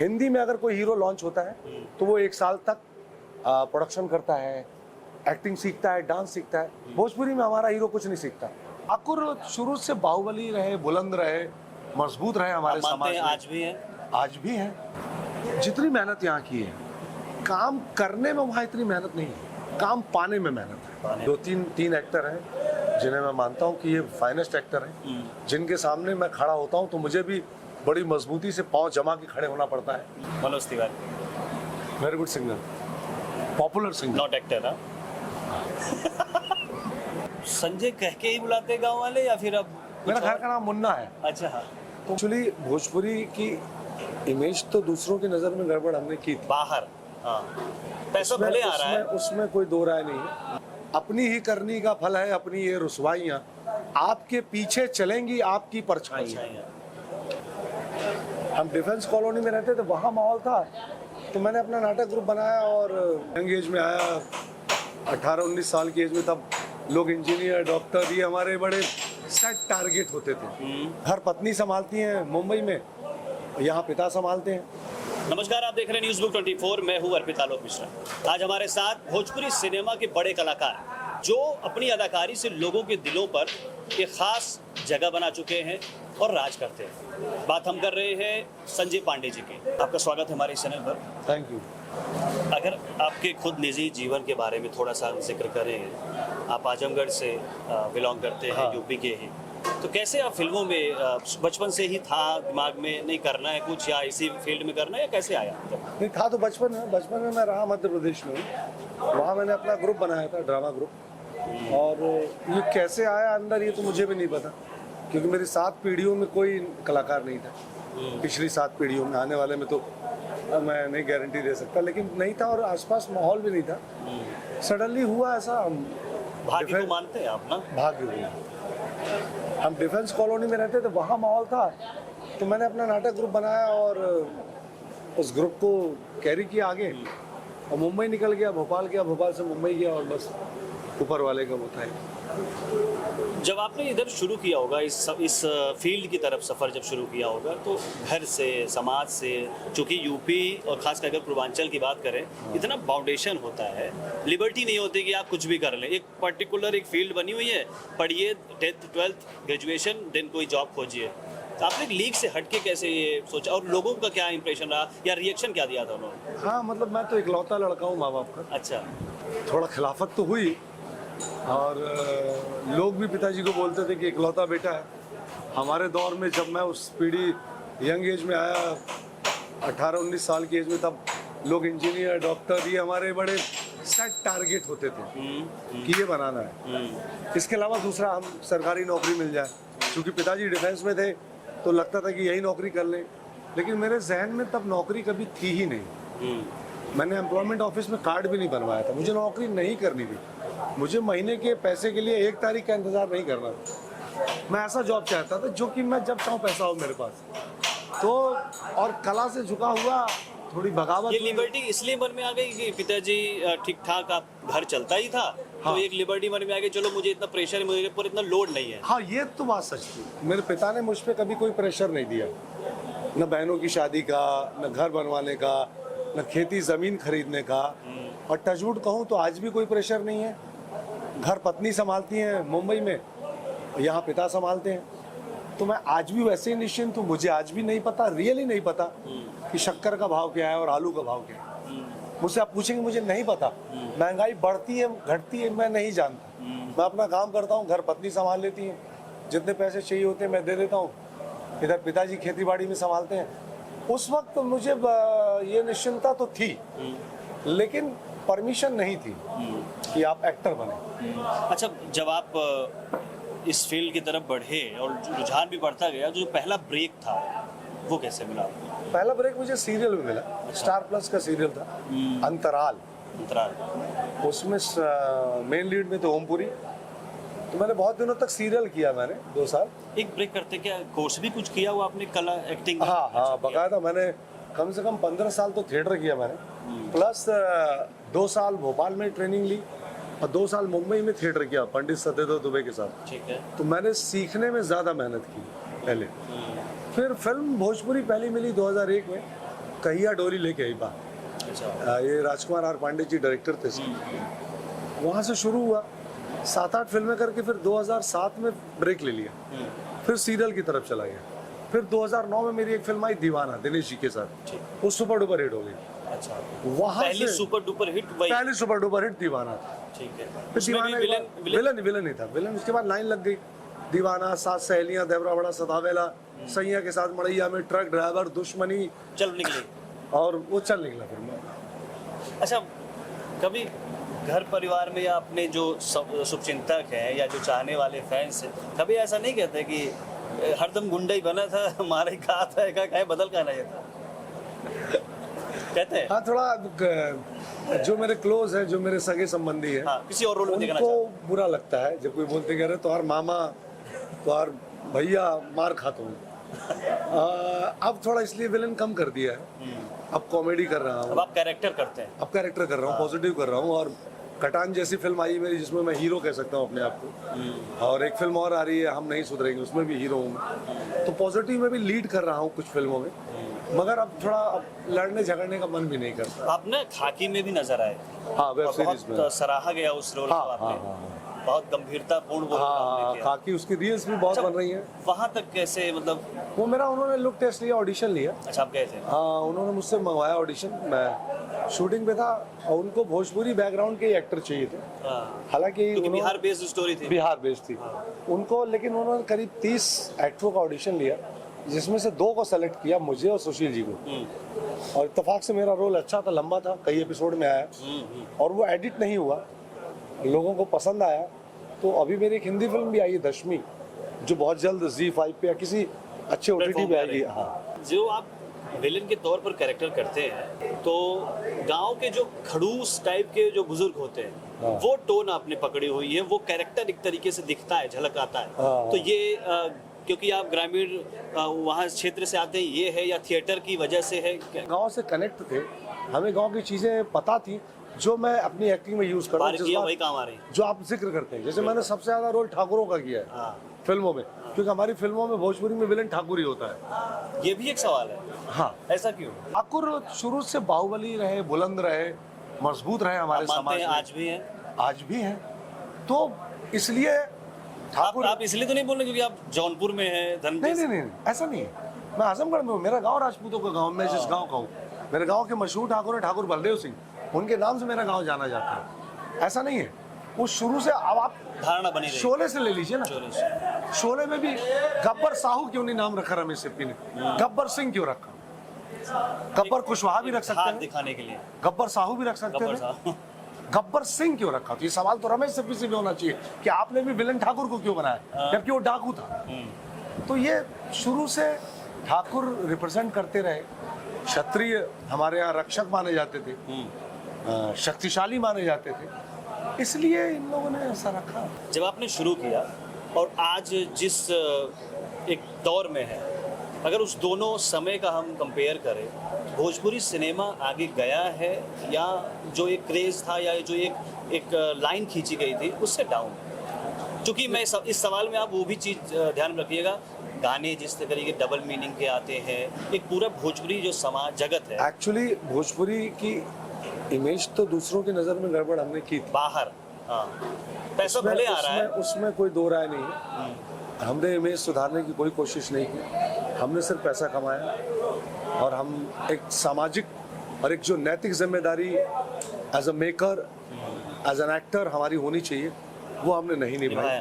हिंदी में अगर कोई हीरो लॉन्च होता है तो वो 1 साल तक प्रोडक्शन करता है, एक्टिंग सीखता है, डांस सीखता है। भोजपुरी में हमारा हीरो कुछ नहीं सीखता। ठाकुर शुरू से बाहुबली रहे, बुलंद रहे, मजबूत रहे हमारे समाज में। आज भी है, आज भी है। जितनी मेहनत यहाँ की है, काम करने में वहाँ इतनी मेहनत नहीं है, काम पाने में मेहनत है। 2-3 एक्टर हैं जिन्हें मैं मानता हूँ कि ये फाइनेस्ट एक्टर हैं, जिनके सामने मैं खड़ा होता हूँ तो मुझे भी बड़ी मजबूती से पांव जमा के खड़े होना पड़ता है। Manoj Tiwari very good singer, popular singer, not actor. Sanjay कह के ही बुलाते गांव वाले या फिर अब मेरा घर का नाम मुन्ना है। अच्छा हाँ। तो एक्चुअली भोजपुरी की इमेज तो दूसरों की नजर में गड़बड़ हमने की थी बाहर। हाँ, पैसा भले आ रहा है, उसमें कोई दो राय नहीं है। अपनी ही करनी का फल है अपनी ये रुसवाइयाँ, आपके पीछे चलेंगी आपकी परछाइयाँ। हम डिफेंस कॉलोनी में रहते थे, वहाँ माहौल था, तो मैंने अपना नाटक ग्रुप बनाया और यंग एज में आया, 18-19 साल की एज में। तब लोग इंजीनियर, डॉक्टर, ये हमारे बड़े सेट टारगेट होते थे। घर पत्नी संभालती हैं मुंबई में, यहाँ पिता संभालते हैं। नमस्कार, आप देख रहे हैं न्यूज़ बुक 24। मैं हूँ अर्पित आलोक मिश्रा। आज हमारे साथ भोजपुरी सिनेमा के बड़े कलाकार जो अपनी अदाकारी से लोगों के दिलों पर एक खास जगह बना चुके हैं और राज करते हैं। बात हम कर रहे हैं संजय पांडे जी की। आपका स्वागत है हमारे चैनल पर। Thank you. अगर आपके खुद निजी जीवन के बारे में थोड़ा सा जिक्र करें। आप आजमगढ़ से बिलोंग करते हैं, हाँ। यूपी के ही, तो कैसे आप फिल्मों में बचपन से ही था दिमाग में नहीं करना है कुछ या इसी फील्ड में करना है, या कैसे आया? नहीं था तो बचपन में मैं रहा मध्य प्रदेश में, वहाँ मैंने अपना ग्रुप बनाया था, ड्रामा ग्रुप। और ये कैसे आया अंदर ये तो मुझे भी नहीं पता, क्योंकि मेरी 7 पीढ़ियों में कोई कलाकार नहीं था। पिछली 7 पीढ़ियों में, आने वाले में तो मैं नहीं गारंटी दे सकता, लेकिन नहीं था और आसपास माहौल भी नहीं था। सडनली हुआ ऐसा। हम भाग्य को मानते हैं आप ना? भाग्य हुआ। हम डिफेंस कॉलोनी में रहते थे, वहाँ माहौल था, तो मैंने अपना नाटक ग्रुप बनाया और उस ग्रुप को कैरी किया आगे और मुंबई निकल गया, भोपाल गया, भोपाल से मुंबई गया और बस ऊपर वाले का होता है। जब आपने इधर शुरू किया होगा, इस फील्ड की तरफ सफ़र जब शुरू किया होगा, तो घर से, समाज से, चूँकि यूपी और खासकर अगर पूर्वांचल की बात करें, इतना बाउंडेशन होता है, लिबर्टी नहीं होती कि आप कुछ भी कर लें। एक पर्टिकुलर एक फील्ड बनी हुई है, पढ़िए 10th 12th ग्रेजुएशन, देन कोई जॉब खोजिए। तो आपने एक लीग से हटके कैसे ये सोचा और लोगों का क्या इंप्रेशन रहा या रिएक्शन क्या दिया था उन्होंने? हाँ, मतलब मैं तो इकलौता लड़का हूँ माँ बाप का। अच्छा। थोड़ा खिलाफत तो हुई और लोग भी पिताजी को बोलते थे कि इकलौता बेटा है। हमारे दौर में जब मैं उस पीढ़ी यंग एज में आया, 18-19 साल की एज में, तब लोग इंजीनियर, डॉक्टर, ये हमारे बड़े सेट टारगेट होते थे कि ये बनाना है। इसके अलावा दूसरा हम सरकारी नौकरी मिल जाए, क्योंकि पिताजी डिफेंस में थे तो लगता था कि यही नौकरी कर लें, लेकिन मेरे जहन में तब नौकरी कभी थी ही नहीं। मैंने एम्प्लॉयमेंट ऑफिस में कार्ड भी नहीं बनवाया था। मुझे नौकरी नहीं करनी थी, मुझे महीने के पैसे के लिए 1 तारीख का इंतजार नहीं करना था। मैं ऐसा जॉब चाहता था जो कि मैं जब चाहूँ पैसा हो मेरे पास। तो और कला से झुका हुआ, थोड़ी बगावत। ये लिबर्टी इसलिए मन में आ गई कि पिताजी ठीक ठाक, आप घर चलता ही था। हाँ। तो एक लिबर्टी मन में आ गई, चलो मुझे इतना प्रेशर, मुझे पर इतना लोड नहीं है। हाँ, ये तो बात सच थी। मेरे पिता ने मुझ पर कभी कोई प्रेशर नहीं दिया, न बहनों की शादी का, न घर बनवाने का, न खेती ज़मीन खरीदने का। और टचवुड कहूँ तो आज भी कोई प्रेशर नहीं है। घर पत्नी संभालती हैं मुंबई में, यहाँ पिता संभालते हैं, तो मैं आज भी वैसे ही निश्चिंत हूँ। मुझे आज भी नहीं पता, रियली नहीं पता कि शक्कर का भाव क्या है और आलू का भाव क्या है। मुझसे आप पूछेंगे, मुझे नहीं पता। महंगाई बढ़ती है, घटती है, मैं नहीं जानता। मैं अपना काम करता हूँ, घर पत्नी संभाल लेती है, जितने पैसे चाहिए होते हैं मैं दे देता हूँ। इधर पिताजी खेती बाड़ी में संभालते हैं। उस वक्त तो मुझे ये निश्चिंतता तो थी, लेकिन परमिशन नहीं थी कि आप एक्टर बने। अच्छा, जब आप इस फील्ड की तरफ बढ़े और रुझान भी बढ़ता गया, जो पहला ब्रेक था वो कैसे मिला आपको? पहला ब्रेक मुझे सीरियल में मिला। स्टार प्लस का सीरियल था अंतराल। उसमें मेन लीड में थे ओमपुरी। तो मैंने बहुत दिनों तक सीरियल किया, मैंने 2 साल। एक ब्रेक करते क्या कोर्स भी कुछ किया हुआ आपने, कला एक्टिंग? हाँ, बकायदा मैंने कम से कम 15 साल तो थिएटर किया मैंने, प्लस 2 साल भोपाल में ट्रेनिंग ली और 2 साल मुंबई में थिएटर किया पंडित सत्यदेव दुबे के साथ। ठीक है। तो मैंने सीखने में ज़्यादा मेहनत की पहले। फिर फिल्म भोजपुरी पहली मिली 2001 में, कहिया डोली लेके आई बा। अच्छा। ये राजकुमार आर पांडे जी डायरेक्टर थे इसके। वहाँ से शुरू हुआ, 7-8 फिल्में करके फिर 2007 में ब्रेक ले लिया, फिर सीरियल की तरफ चला गया। फिर 2009 में मेरी एक फिल्म आई दीवाना दिनेश जी के साथ, वो सुपर डुपर हिट हो गई। अच्छा, वहाँ पहली से सुपर डुपर हिट वही। पहली सुपर डुपर हिट दीवाना था। ठीक है। फिर उसमें भी विलन ही था। विलन उसके बाद लाइन लग गई, दीवाना, सात सहेलियां, देवरा बड़ा सदावेला, सैया के साथ मड़ैया में, ट्रक ड्राइवर, दुश्मनी, चल निकले और वो चल निकला फिर। अच्छा, कभी घर परिवार में या अपने जो शुभचिंतक हैं या जो चाहने वाले फैंस हैं, कभी ऐसा नहीं कहते कि हरदम गुंडा ही बना था, हमारे कहा था क्या बदल का नहीं था? कहते हैं। हाँ, थोड़ा जो मेरे क्लोज है, जो मेरे सगे संबंधी है, हाँ, किसी और रोल में देखना उनको बुरा लगता है जब कोई बोलते कह रहे तुम्हार मामा, तुम्हार भैया मार खाता हूँ। अब थोड़ा इसलिए विलन कम कर दिया है, अब कॉमेडी कर रहा हूँ, अब आप कैरेक्टर करते हैं। अब कैरेक्टर कर रहा हूँ, पॉजिटिव कर रहा हूँ। और कटान जैसी फिल्म आई मेरी जिसमें मैं हीरो कह सकता हूँ अपने आप को, और एक फिल्म और आ रही है हम नहीं सुधरेंगे, उसमें भी हीरो हूँ। तो पॉजिटिव में भी लीड कर रहा हूँ कुछ फिल्मों में, मगर अब थोड़ा लड़ने झगड़ने का मन भी नहीं करता। आप ना खाकी में भी नजर आए, हाँ, वेब सीरीज में। बहुत सराहा गया उस रोल को आपने, बहुत गंभीरतापूर्ण वो आपने किया। खाकी, उसकी रील्स भी बहुत बन रही हैं। वहाँ तक कैसे, मतलब वो मेरा, उन्होंने लुक टेस्ट लिया, ऑडिशन लिया। अच्छा, आप गए थे? हाँ, उन्होंने मुझसे मंगवाया ऑडिशन, मैं शूटिंग पे था, और उनको भोजपुरी बैकग्राउंड के एक्टर चाहिए थे। हालांकि क्योंकि बिहार बेस्ड स्टोरी थी। बिहार बेस्ड थी उनको, लेकिन उन्होंने करीब 30 एक्टरों का ऑडिशन लिया, जिसमें से 2 को सेलेक्ट किया, मुझे और सुशील जी को। और इत्तेफाक से मेरा रोल अच्छा था, लंबा था, कई एपिसोड में आया, और वो एडिट नहीं हुआ, लोगों को पसंद आया। तो अभी मेरी एक हिंदी फिल्म भी आई है दशमी, जो बहुत जल्द ZEE5 पे या किसी अच्छे OTT पे आएगी। हाँ, जो आप विलेन के तौर पर कैरेक्टर करते हैं, तो गांव के जो खड़ूस टाइप के जो बुजुर्ग होते हैं, वो टोन आपने पकड़ी हुई है, वो कैरेक्टर एक तरीके से दिखता है, झलक आता है। तो ये क्योंकि आप ग्रामीण वहाँ क्षेत्र से आते हैं, ये है या थिएटर की वजह से है? गांव से कनेक्ट थे, हमें गांव की चीजें पता थी, जो मैं अपनी एक्टिंग में यूज कर रहा हूँ, वही काम आ रही है जो आप जिक्र करते हैं। जैसे मैंने सबसे ज्यादा रोल ठाकुरों का किया है फिल्मों में, क्योंकि हमारी फिल्मों में भोजपुरी में विलन ठाकुर ही होता है। ये भी एक सवाल है। हाँ, ऐसा क्यों? ठाकुर शुरू से बाहुबली रहे, बुलंद रहे, मजबूत रहे हमारे समाज में, आज भी है, आज भी है। तो इसलिए ठाकुर, आप इसलिए तो नहीं बोल रहे क्योंकि आप जौनपुर में हैं? नहीं, ऐसा नहीं है। मैं आजमगढ़ में हूँ, मेरा गांव राजपूतों का गांव, मैं जिस गांव का हूँ, मेरे गांव के मशहूर ठाकुर है ठाकुर बलदेव सिंह, उनके नाम से मेरा गांव जाना जाता है। ऐसा नहीं है, वो शुरू से, अब आप धारणा बनी रही। शोले से ले लीजिए ना, शोले में भी गब्बर साहू क्यों नहीं नाम रखा रमेश सिप्पी ने, गब्बर सिंह क्यों रखा? गब्बर कुशवाहा भी रख सकते हैं, दिखाने के लिए गब्बर साहू भी रख सकते हैं, गब्बर सिंह क्यों रखा? तो ये सवाल तो रमेश सिप्पी से भी होना चाहिए कि आपने भी विलन ठाकुर को क्यों बनाया, जबकि वो डाकू था। तो ये शुरू से ठाकुर रिप्रेजेंट करते रहे। क्षत्रिय हमारे यहाँ रक्षक माने जाते थे, शक्तिशाली माने जाते थे, इसलिए इन लोगों ने ऐसा रखा। जब आपने शुरू किया और आज जिस एक दौर में है, अगर उस दोनों समय का हम कंपेयर करें, भोजपुरी सिनेमा आगे गया है या जो एक क्रेज था या जो एक लाइन खींची गई थी उससे डाउन? क्योंकि मैं इस सवाल में आप वो भी चीज़ ध्यान में रखिएगा, गाने जिस तरीके के डबल मीनिंग के आते हैं, एक पूरा भोजपुरी जो समाज जगत है, एक्चुअली भोजपुरी की इमेज तो दूसरों की नज़र में गड़बड़ हमने की थी बाहर। पैसा भले आ रहा है, उसमें कोई दो राय नहीं है। हमने इमेज सुधारने की कोई कोशिश नहीं की, हमने सिर्फ पैसा कमाया, और हम एक सामाजिक और एक जो नैतिक जिम्मेदारी as a maker, as an actor हमारी होनी चाहिए, वो हमने नहीं निभाई।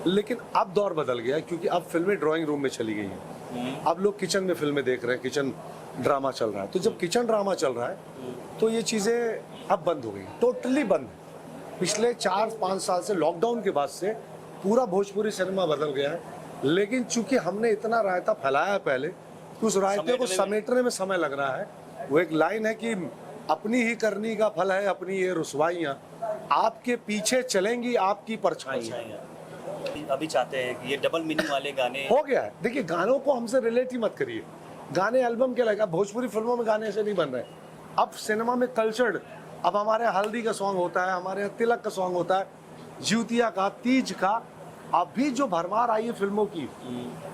लेकिन अब दौर बदल गया, क्योंकि अब फिल्में ड्राइंग रूम में चली गई हैं, अब लोग किचन में फिल्में देख रहे हैं, किचन ड्रामा चल रहा है। तो जब किचन ड्रामा चल रहा है तो ये चीज़ें अब बंद हो गई, टोटली बंद। पिछले 4-5 साल से, लॉकडाउन के बाद से पूरा भोजपुरी सिनेमा बदल गया है। लेकिन चूंकि हमने इतना रायता फैलाया है पहले, तो उस रायते को समेटने में समय लग रहा है। वो एक लाइन है कि अपनी ही करनी का फल है अपनी ये रुसवाइयाँ, आपके पीछे चलेंगी आपकी परछाइयाँ। अभी चाहते हैं कि ये डबल मीनिंग वाले गाने हो गया है। देखिए, गानों को हमसे रिलेट ही मत करिए, गाने एल्बम के लगा, भोजपुरी फिल्मों में गाने ऐसे नहीं बन रहे। अब सिनेमा में कल्चर्ड, अब हमारे यहाँ हल्दी का सॉन्ग होता है, हमारे यहाँ तिलक का सॉन्ग होता है, ज्यूतिया का, तीज का। अभी जो भरमार आई है फिल्मों की,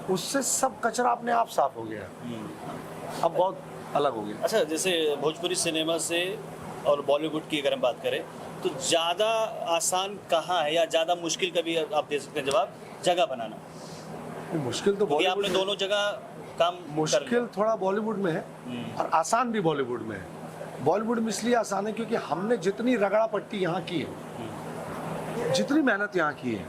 उससे सब कचरा अपने आप साफ हो गया। अब बहुत अलग हो गया। अच्छा, जैसे भोजपुरी सिनेमा से और बॉलीवुड की अगर हम बात करें तो ज़्यादा आसान कहाँ है या ज़्यादा मुश्किल, कभी आप दे सकते हैं जवाब, जगह बनाना? मुश्किल तो क्योंकि आपने बॉलीवुड में, दोनों जगह काम कर मुश्किल थोड़ा बॉलीवुड में है और आसान भी बॉलीवुड में है। बॉलीवुड में इसलिए आसान है क्योंकि हमने जितनी रगड़ा पट्टी यहाँ की है, जितनी मेहनत यहाँ की है,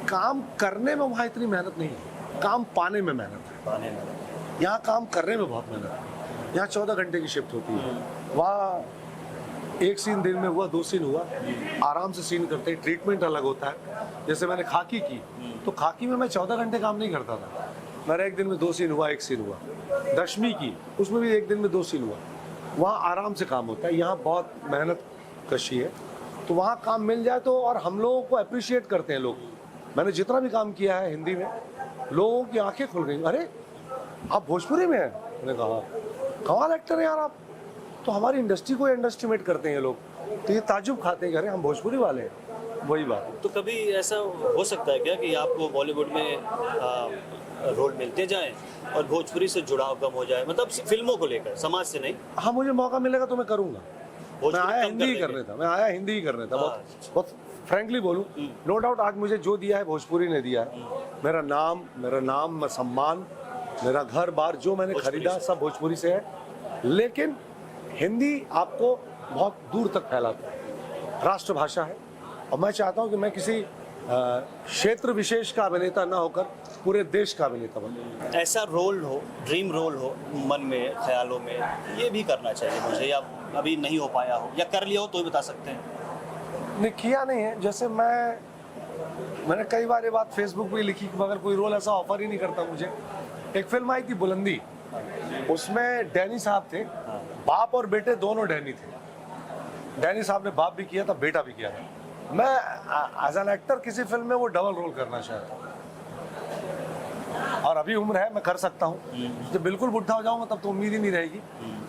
काम करने में वहाँ इतनी मेहनत नहीं है, काम पाने में मेहनत है। पाने में। यहाँ काम करने में बहुत मेहनत है। यहाँ 14 घंटे की शिफ्ट होती है, वहाँ एक सीन दिन में हुआ, 2 सीन हुआ, आराम से सीन करते हैं, ट्रीटमेंट अलग होता है। जैसे मैंने खाकी की तो खाकी में मैं 14 घंटे काम नहीं करता था, मेरा एक दिन में 2 सीन हुआ, 1 सीन हुआ। दशमी की, उसमें भी एक दिन में 2 सीन हुआ। वहाँ आराम से काम होता है, यहाँ बहुत मेहनत कशी है। तो वहाँ काम मिल जाए तो, और हम लोगों को अप्रिशिएट करते हैं लोग। मैंने जितना भी काम किया है हिंदी में, लोगों की आंखें खुल गई, अरे आप भोजपुरी में हैं? मैंने कहा कमाल एक्टर है यार आप। तो हमारी इंडस्ट्री को अंडर एस्टिमेट करते हैं ये लोग, तो ये ताजुब खाते हैं कि अरे हम भोजपुरी वाले हैं। वही बात। तो कभी ऐसा हो सकता है क्या कि आपको बॉलीवुड में रोल मिलते जाएं और भोजपुरी से जुड़ाव कम हो जाए, मतलब फिल्मों को लेकर, समाज से नहीं? हाँ, मुझे मौका मिलेगा तो मैं करूँगा। मैं भोजपुरी आया कम हिंदी ही कर करने था, मैं आया हिंदी ही करने था। अच्छा। बहुत फ्रैंकली बोलूँ, नो डाउट आज मुझे जो दिया है भोजपुरी ने दिया है। मेरा नाम, सम्मान, मेरा घर बार जो मैंने खरीदा सब भोजपुरी से है। लेकिन हिंदी आपको बहुत दूर तक फैलाता है, राष्ट्रभाषा है। और मैं चाहता हूँ कि मैं किसी क्षेत्र विशेष का अभिनेता ना होकर पूरे देश का अभिनेता बनूं। ऐसा रोल हो, ड्रीम रोल हो मन में, ख्यालों में, ये भी करना चाहिए मुझे, या अभी नहीं हो पाया हो या कर लिया हो तो भी बता सकते हैं? नहीं, किया नहीं है। जैसे मैंने कई बार ये बात फेसबुक पे लिखी कि मगर कोई रोल ऐसा ऑफर ही नहीं करता मुझे। एक फिल्म आई थी बुलंदी, उसमें डैनी साहब थे, बाप और बेटे दोनों डैनी थे। डैनी साहब ने बाप भी किया था, बेटा भी किया था। मैं एज एन एक्टर किसी फिल्म में वो डबल रोल करना चाहता हूँ, और अभी उम्र है, मैं कर सकता हूँ। जब बिल्कुल बुढ़ा हो जाऊंगा तब तो उम्मीद ही नहीं रहेगी।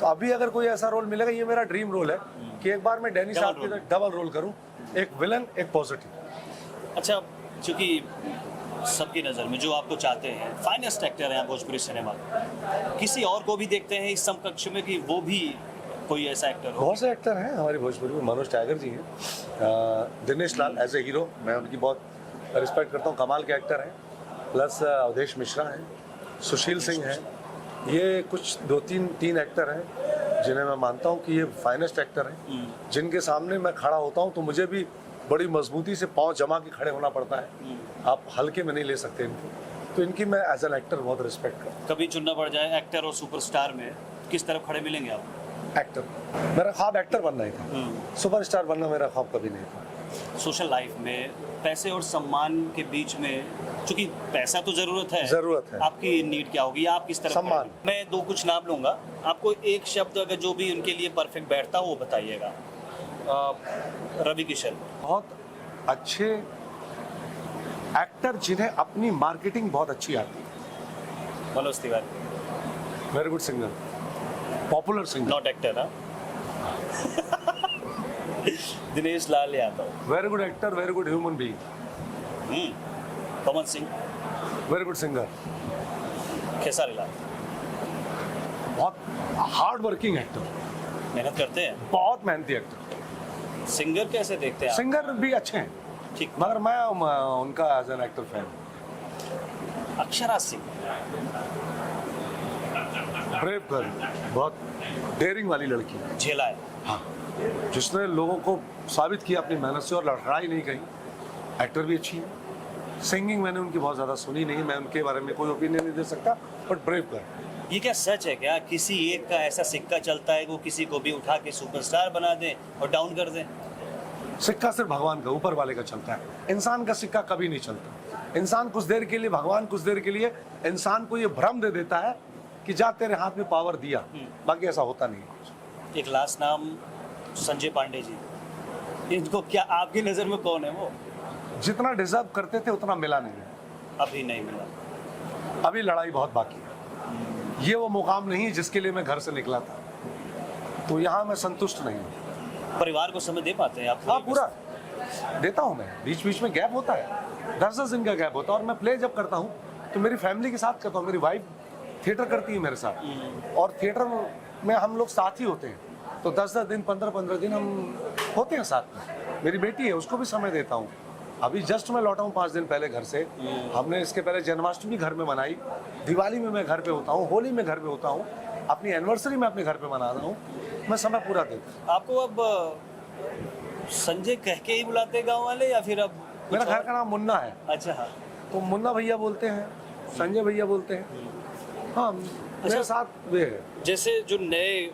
तो अभी अगर कोई ऐसा रोल मिलेगा, ये मेरा ड्रीम रोल है कि एक बार मैं डैनी साहब के डबल रोल करूँ, एक विलन एक पॉजिटिव। अच्छा, चूंकि सबकी नज़र में जो आपको चाहते हैं, फाइनेस्ट एक्टर हैं भोजपुरी सिनेमा, किसी और को भी देखते हैं इस समकक्ष में कि वो भी कोई ऐसा एक्टर हो? बहुत से एक्टर हैं हमारी भोजपुरी में। मनोज टाइगर जी हैं, Dinesh Lal as a hero, मैं उनकी बहुत रिस्पेक्ट करता हूँ, कमाल के एक्टर हैं। प्लस अवधेश मिश्रा हैं, सुशील सिंह हैं। ये कुछ 2-3 एक्टर हैं जिन्हें मैं मानता हूँ कि ये फाइनेस्ट एक्टर हैं, जिनके सामने मैं खड़ा होता हूँ तो मुझे भी बड़ी मजबूती से पाँव जमा के खड़े होना पड़ता है। आप हल्के में नहीं ले सकते इनको। तो इनकी मैं एज एन एक्टर बहुत रिस्पेक्ट करता हूँ। कभी चुनना पड़ जाए एक्टर और सुपरस्टार में, किस तरफ खड़े मिलेंगे आप? एक्टर, मेरा ख्वाब एक्टर बनना ही था, सुपरस्टार बनना मेरा ख्वाब कभी नहीं था। सोशल लाइफ में पैसे और सम्मान के बीच में, चूंकि पैसा तो जरूरत है, आपकी नीड क्या होगी, आप किस तरह? सम्मान। मैं 2 कुछ नाम लूंगा, आपको एक शब्द अगर जो भी उनके लिए परफेक्ट बैठता हो वो बताइएगा। रवि किशन। बहुत अच्छे एक्टर जिन्हें अपनी मार्केटिंग बहुत अच्छी आती है। Manoj Tiwari. Very good singer, popular singer, not actor. हाँ। Dinesh Lal Yadav. Very good actor, very good human being. Pawan Singh. Very good singer. Khesari Lal. बहुत हार्ड वर्किंग एक्टर, मेहनत करते हैं, बहुत मेहनती एक्टर। सिंगर कैसे देखते हैं आप? सिंगर भी अच्छे हैं, ठीक, मगर मैं उनका as an actor fan. Akshara Singh. Brave girl, बहुत डेयरिंग वाली लड़की है। झेला है। हाँ, जिसने लोगों को साबित किया अपनी मेहनत से और लड़ाई नहीं कही। एक्टर भी अच्छी है। सिंगिंग मैंने उनकी बहुत ज़्यादा सुनी नहीं, मैं उनके बारे में कोई ओपिनियन नहीं दे सकता, बट ब्रेव गर्ल। ये क्या सच है क्या, किसी एक का ऐसा सिक्का चलता है कि वो किसी को भी उठा के सुपरस्टार बना दे और डाउन कर दे? सिक्का सिर्फ भगवान का, ऊपर वाले का चलता है। इंसान का सिक्का कभी नहीं चलता। इंसान कुछ देर के लिए, भगवान कुछ देर के लिए इंसान को ये भ्रम दे देता है कि जा तेरे हाथ में पावर दिया, बाकी ऐसा होता नहीं है। एक लास्ट नाम, संजय पांडे जी। इनको क्या आपकी नज़र में कौन है वो? जितना डिजर्व करते थे उतना मिला नहीं है, अभी नहीं मिला। अभी लड़ाई बहुत बाकी है। ये वो मुकाम नहीं है जिसके लिए मैं घर से निकला था, तो यहाँ मैं संतुष्ट नहीं हूँ। परिवार को समय दे पाते हैं आप? हाँ, पूरा देता हूँ मैं। बीच बीच में गैप होता है, 10-10 दिन का गैप होता है। और मैं प्ले जब करता हूँ तो मेरी फैमिली के साथ करता हूँ। मेरी वाइफ थिएटर करती है मेरे साथ, और थिएटर में हम लोग साथ ही होते हैं, तो 10-10 दिन 15-15 दिन हम होते हैं साथ में। मेरी बेटी है, उसको भी समय देता हूँ। अभी जस्ट मैं लौटा हूँ 5 दिन पहले घर से। हमने इसके पहले जन्माष्टमी घर में मनाई, दिवाली में मैं घर पे होता हूँ, होली में घर पे होता हूँ, अपनी एनिवर्सरी में अपने घर पे मना रहा हूँ। मैं समय पूरा देता। आपको अब संजय कह के ही बुलाते हैं गांव वाले या फिर अब मेरा घर का नाम मुन्ना है, अच्छा हाँ तो मुन्ना भैया बोलते हैं, संजय भैया बोलते हैं। हाँ, मेरे साथ वे है। जैसे जो नए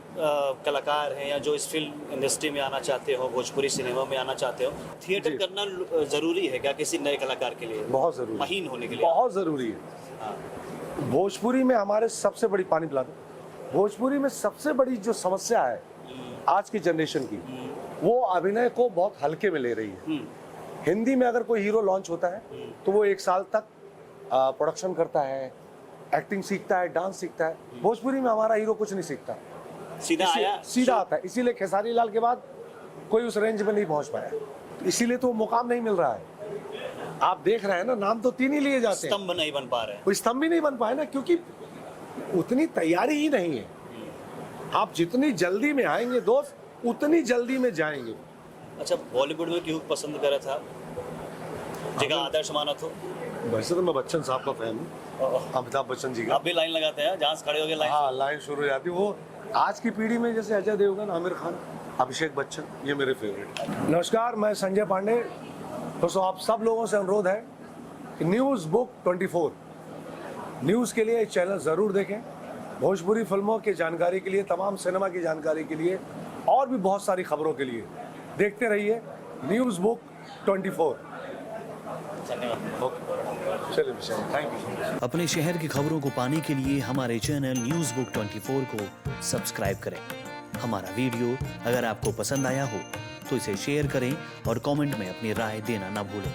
कलाकार हैं या जो इस फिल्म इंडस्ट्री में आना चाहते हो, भोजपुरी सिनेमा में आना चाहते हो, थिएटर करना जरूरी है क्या किसी नए कलाकार के लिए? बहुत जरूरी, महीन होने के लिए बहुत जरूरी है। हाँ। भोजपुरी में हमारे सबसे बड़ी, पानी पिला दो, भोजपुरी में सबसे बड़ी जो समस्या है आज की जनरेशन की, वो अभिनय को बहुत हल्के में ले रही है। हिंदी में अगर कोई हीरो लॉन्च होता है तो वो 1 साल तक प्रोडक्शन करता है, एक्टिंग सीखता है, डांस सीखता है। भोजपुरी में हमारा हीरो कुछ नहीं सीखता, सीधा आता है। इसीलिए खेसारी लाल के बाद कोई उस रेंज में नहीं पहुंच पाया, इसीलिए तो मुकाम नहीं मिल रहा है। आप देख रहे हैं ना, नाम तो 3 ही लिए जाते हैं, स्तंभ नहीं बन पा रहे हैं। वो स्तंभ भी नहीं बन पाए ना, क्योंकि उतनी तैयारी ही नहीं है। आप जितनी जल्दी में आएंगे दोस्त, उतनी जल्दी में जाएंगे। अच्छा, बॉलीवुड में क्यों पसंद करा था, जगह आदर्श माना तो? वैसे तो मैं बच्चन साहब का फैन हूँ, अमिताभ बच्चन जी का। आप भी लाइन लगाते हैं जहाँ से खड़े हो गए लाइन? हाँ, लाइन शुरू हो जाती है। वो आज की पीढ़ी में जैसे अजय देवगन, आमिर खान, अभिषेक बच्चन, ये मेरे फेवरेट हैं। नमस्कार, मैं संजय पांडे। दोस्तों, आप सब लोगों से अनुरोध है कि न्यूज़ बुक 24 न्यूज़ के लिए चैनल ज़रूर देखें। भोजपुरी फिल्मों की जानकारी के लिए, तमाम सिनेमा की जानकारी के लिए और भी बहुत सारी खबरों के लिए देखते रहिए न्यूज़ बुक 24। धन्यवाद। चलिए विशाल, थैंक यू। अपने शहर की खबरों को पाने के लिए हमारे चैनल न्यूज़ बुक 24 को सब्सक्राइब करें। हमारा वीडियो अगर आपको पसंद आया हो तो इसे शेयर करें और कमेंट में अपनी राय देना ना भूलें।